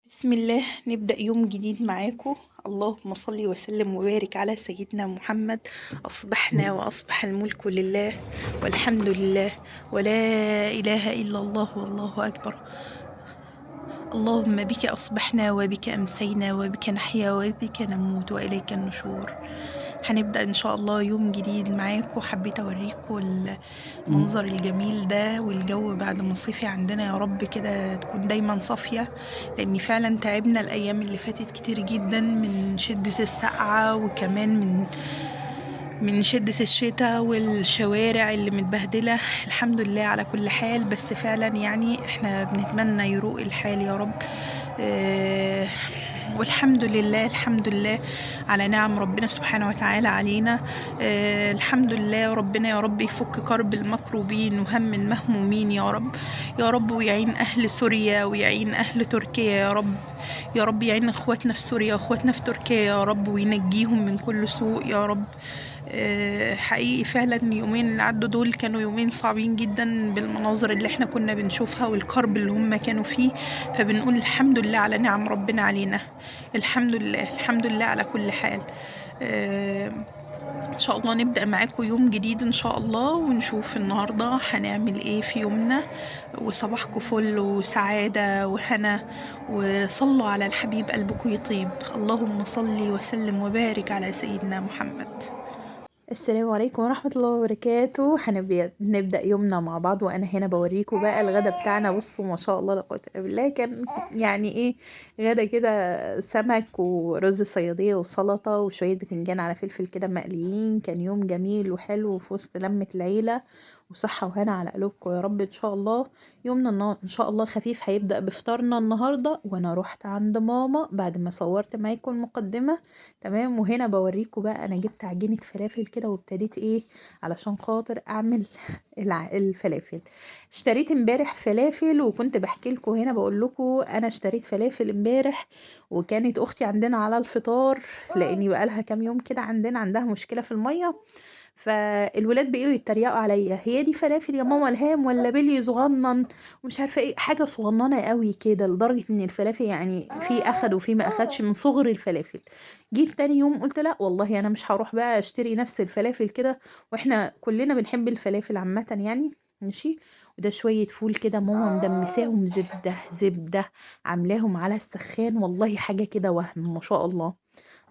بسم الله. نبدأ يوم جديد معاكم. اللهم صل وسلم وبارك على سيدنا محمد. أصبحنا وأصبح الملك لله والحمد لله ولا إله إلا الله والله أكبر. اللهم بك أصبحنا وبك أمسينا وبك نحيا وبك نموت وإليك النشور. هنبدأ إن شاء الله يوم جديد معاكم. حبيت أوريكم المنظر الجميل ده والجو بعد ما صيفي عندنا، يا رب كده تكون دايما صافية، لأن فعلا تعبنا الأيام اللي فاتت كتير جدا من شدة السقعة، وكمان من شدة الشتاء والشوارع اللي متبهدلة. الحمد لله على كل حال، بس فعلا يعني احنا بنتمنى يروق الحال يا رب. اه والحمد لله الحمد لله على نعم ربنا سبحانه وتعالى علينا. الحمد لله. ربنا يا رب يفك كرب المكروبين وهم المهمومين يا رب، يا رب، ويعين أهل سوريا ويعين أهل تركيا يا رب، يا رب يعين اخواتنا في سوريا واخواتنا في تركيا يا رب، وينجيهم من كل سوء يا رب. حقيقي فعلا اليومين اللي عدوا دول كانوا يومين صعبين جدا بالمناظر اللي احنا كنا بنشوفها والكرب اللي هم كانوا فيه، فبنقول الحمد لله على نعم ربنا علينا. الحمد لله الحمد لله على كل حال. ان شاء الله نبدأ معاكم يوم جديد ان شاء الله، ونشوف النهاردة هنعمل ايه في يومنا. وصباحكم فل وسعادة وهنا، وصلوا على الحبيب قلبكم يطيب. اللهم صل وسلم وبارك على سيدنا محمد. السلام عليكم ورحمة الله وبركاته. نبدأ يومنا مع بعض، وأنا هنا بوريكم بقى الغدا بتاعنا. بصوا ما شاء الله لا قوة إلا بالله. كان يعني إيه غدا كده؟ سمك ورز صيادية وسلطة وشوية بتنجان على فلفل كده مقليين. كان يوم جميل وحلو في وسط لمة العيلة، وصحة وهنا على قلوبكم يا رب. إن شاء الله يومنا إن شاء الله خفيف. هيبدأ بفطارنا النهاردة، وأنا رحت عند ماما بعد ما صورت معاكم المقدمة. تمام. وهنا بوريكم بقى انا جبت عجينة فلافل كده، وابتديت ايه علشان خاطر اعمل الفلافل. اشتريت امبارح فلافل، وكنت بحكي لكم هنا بقول لكم انا اشتريت فلافل امبارح، وكانت اختي عندنا على الفطار، لاني بقالها كام يوم كده عندها مشكلة في المية. فالولاد بقوا يتريقوا عليا: هي دي فلافل يا ماما الهام ولا بلي صغنن؟ ومش عارفه ايه، حاجه صغننه قوي كده، لدرجه ان الفلافل يعني في اخد وفي ما اخدش من صغر الفلافل. جيت تاني يوم قلت لا والله انا مش هروح بقى اشتري نفس الفلافل كده، واحنا كلنا بنحب الفلافل عامه يعني. ماشي. وده شويه فول كده ماما مدمساهم زبده زبده، عاملاهم على السخان، والله حاجه كده وهم ما شاء الله.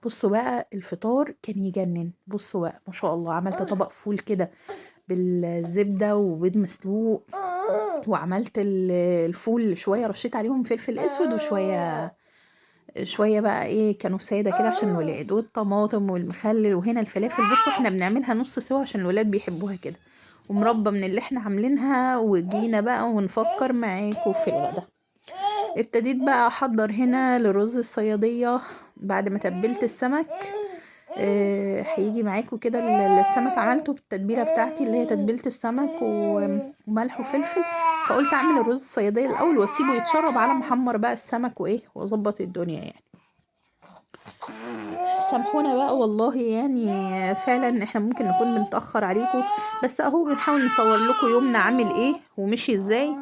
بصوا بقى الفطار كان يجنن. بصوا بقى ما شاء الله، عملت طبق فول كده بالزبدة وبيض مسلوق، وعملت الفول شوية رشيت عليهم فلفل اسود، وشوية بقى ايه كانوا سادة كده عشان الولاد، والطماطم والمخلل. وهنا الفلافل بصوا احنا بنعملها نص سوا عشان الولاد بيحبوها كده، ومربى من اللي احنا عاملينها. وجينا بقى ونفكر معاكم في الغدا. ابتديت بقى احضر هنا لرز الصيادية بعد ما تبلت السمك. هيجي معاكم كده السمك عملته بالتتبيله بتاعتي اللي هي تتبيله السمك وملح وفلفل. فقلت اعمل الرز الصياديه الاول واسيبه يتشرب على محمر بقى السمك وايه، واظبط الدنيا يعني. سامحونا بقى والله، يعني فعلا احنا ممكن نكون بنتاخر عليكم، بس اهو بنحاول نصور لكم يومنا عامل ايه ومشي ازاي.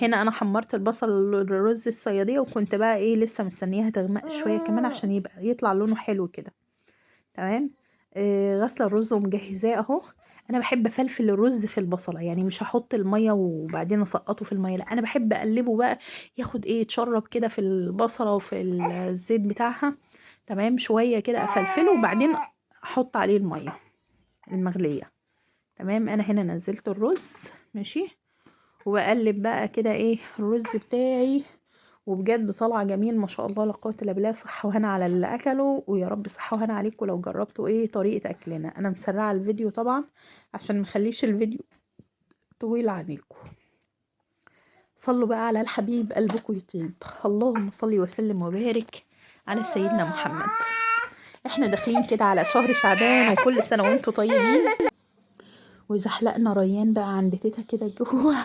هنا انا حمرت البصل الرز الصياديه، وكنت بقى ايه لسه مستنياها تغمق شويه كمان عشان يطلع لونه حلو كده. تمام. غسله الرز ومجهزاه اهو. انا بحب افلفل الرز في البصله، يعني مش هحط الميه وبعدين اسقطه في الميه، لا انا بحب اقلبه بقى ياخد ايه يتشرب كده في البصله وفي الزيت بتاعها. تمام. شويه كده افلفله وبعدين احط عليه الميه المغليه. تمام. انا هنا نزلت الرز. ماشي. وبقلب بقى كده ايه الرز بتاعي، وبجد طالعه جميل ما شاء الله لا قوه الا بالله. صحه وهنا على اللي اكله، ويا رب صحه وهنا عليكم لو جربتوا ايه طريقه اكلنا. انا مسرعه الفيديو طبعا عشان مخليش الفيديو طويل عليكم. صلوا بقى على الحبيب قلبكم يطيب. اللهم صل وسلم وبارك على سيدنا محمد. احنا داخلين كده على شهر شعبان، وكل سنه وانتم طيبين. وزحلقنا ريان بقى عند تيتا كده جوه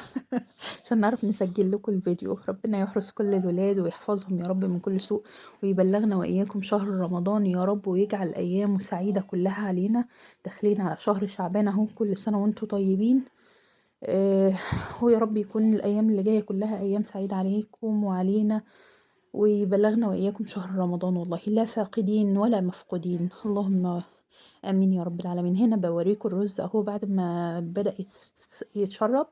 عشان نعرف نسجل لكم الفيديو. ربنا يحرس كل الولاد ويحفظهم يا رب من كل سوء، ويبلغنا وإياكم شهر رمضان يا رب، ويجعل أيامه سعيدة كلها علينا. داخلين على شهر شعبان اهو، كل سنة وانتم طيبين. ويا رب يكون الأيام اللي جاية كلها أيام سعيدة عليكم وعلينا. ويبلغنا وإياكم شهر رمضان والله لا فاقدين ولا مفقودين، اللهم آمين يا رب العالمين. هنا بوريكم الرز اهو بعد ما بدأ يتشرب.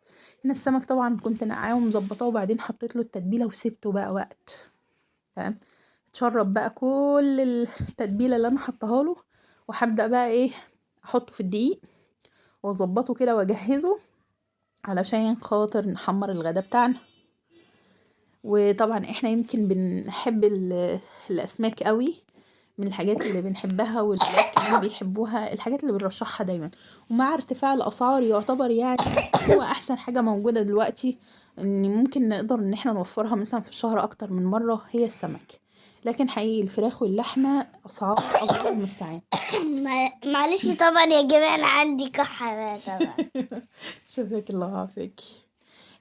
هنا السمك طبعا كنت نقعاه ومظبطاه وبعدين حطيت له التتبيلة وسبته بقى وقت، تمام. اتشرب بقى كل التتبيلة اللي انا حطها له، وهبدأ بقى ايه احطه في الدقيق واظبطه كده واجهزه علشان خاطر نحمر الغدا بتاعنا. وطبعا احنا يمكن بنحب الاسماك قوي، من الحاجات اللي بنحبها والولاد كمان بيحبوها، الحاجات اللي بنرشحها دايما. ومع ارتفاع الاسعار يعتبر يعني هو احسن حاجة موجودة دلوقتي ان ممكن نقدر ان احنا نوفرها مثلا في الشهر اكتر من مرة هي السمك. لكن حقيقي الفراخ واللحمة اسعار الله المستعان. معلش طبعا يا جماعة أنا عندي كحة طبعا. شفاك الله عافاك.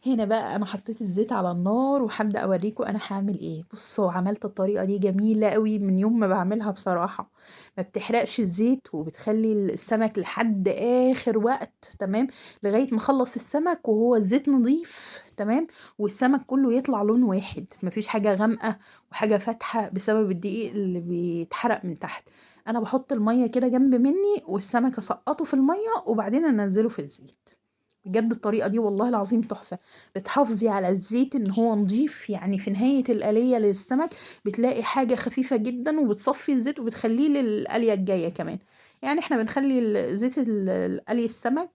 هنا بقى انا حطيت الزيت على النار وهبدأ اوريكم انا هعمل ايه. بصوا عملت الطريقة دي جميلة قوي من يوم ما بعملها بصراحة، ما بتحرقش الزيت وبتخلي السمك لحد اخر وقت، تمام، لغاية ما اخلص السمك وهو الزيت نظيف، تمام، والسمك كله يطلع لون واحد، مفيش حاجة غامقة وحاجة فاتحة بسبب الدقيق اللي بيتحرق من تحت. انا بحط المية كده جنب مني والسمك اسقطه في المية وبعدين انزله في الزيت. بجد الطريقة دي والله العظيم تحفة، بتحافظي على الزيت ان هو نضيف، يعني في نهاية القلية للسمك بتلاقي حاجة خفيفة جدا وبتصفي الزيت وبتخليه للقلية الجاية كمان. يعني احنا بنخلي زيت القلي السمك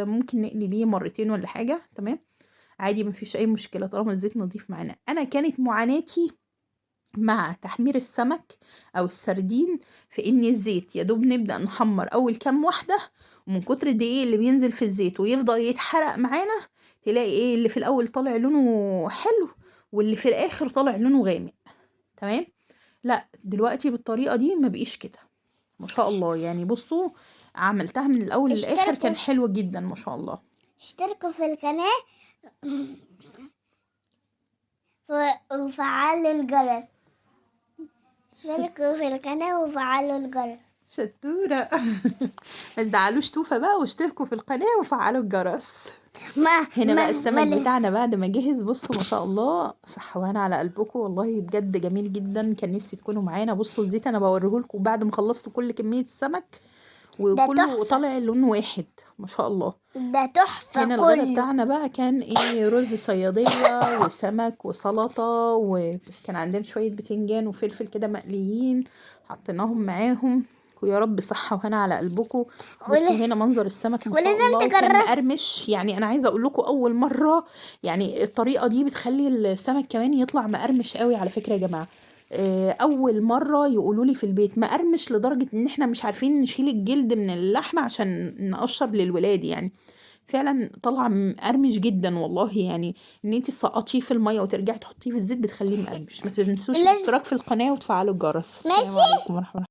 ممكن نقلي بيه مرتين ولا حاجة، تمام، عادي مفيش اي مشكلة طالما الزيت نضيف معانا. انا كانت معاناتي مع تحمير السمك او السردين في ان الزيت يا دوب نبدأ نحمر اول كام واحدة، ومن كتر الدقيق اللي بينزل في الزيت ويفضل يتحرق معانا تلاقي ايه اللي في الاول طالع لونه حلو واللي في الاخر طالع لونه غامق، تمام. لا دلوقتي بالطريقة دي ما بقيش كده، ما شاء الله. يعني بصوا عملتها من الاول للاخر كان حلو جدا ما شاء الله. اشتركوا في القناة وفعلوا الجرس. اشتركوا في القناة وفعلوا الجرس. شطورة. ما تزعلوش توفة بقى واشتركوا في القناة وفعلوا الجرس. هنا بقى السمك بتاعنا بعد ما جهز، بصوا ما شاء الله صحوانا على قلبكم والله بجد جميل جدا، كان نفسي تكونوا معانا. بصوا الزيت انا بوريهولكم بعد ما خلصت كل كمية السمك وكله طالع لون واحد ما شاء الله، ده تحفة. هنا الغدا بتاعنا بقى كان ايه رز صيادية وسمك وسلطة، وكان عندنا شوية بتنجان وفلفل كده مقليين حطيناهم معاهم، ويا رب صحة وهنا على قلبكم. بصوا هنا منظر السمك ما شاء الله كان مقرمش. يعني انا عايزه اقول لكم اول مره يعني الطريقه دي بتخلي السمك كمان يطلع مقرمش قوي على فكره يا جماعه. اول مره يقولوا لي في البيت مقرمش لدرجه ان احنا مش عارفين نشيل الجلد من اللحمه عشان نقشر للولاد. يعني فعلا طالعه مقرمش جدا والله، يعني ان انت تسقطيه في الميه وترجعي تحطيه في الزيت بتخليه مقرمش. ما تنسوش الاشتراك في القناه وتفعلوا الجرس. السلام عليكم ورحمه الله.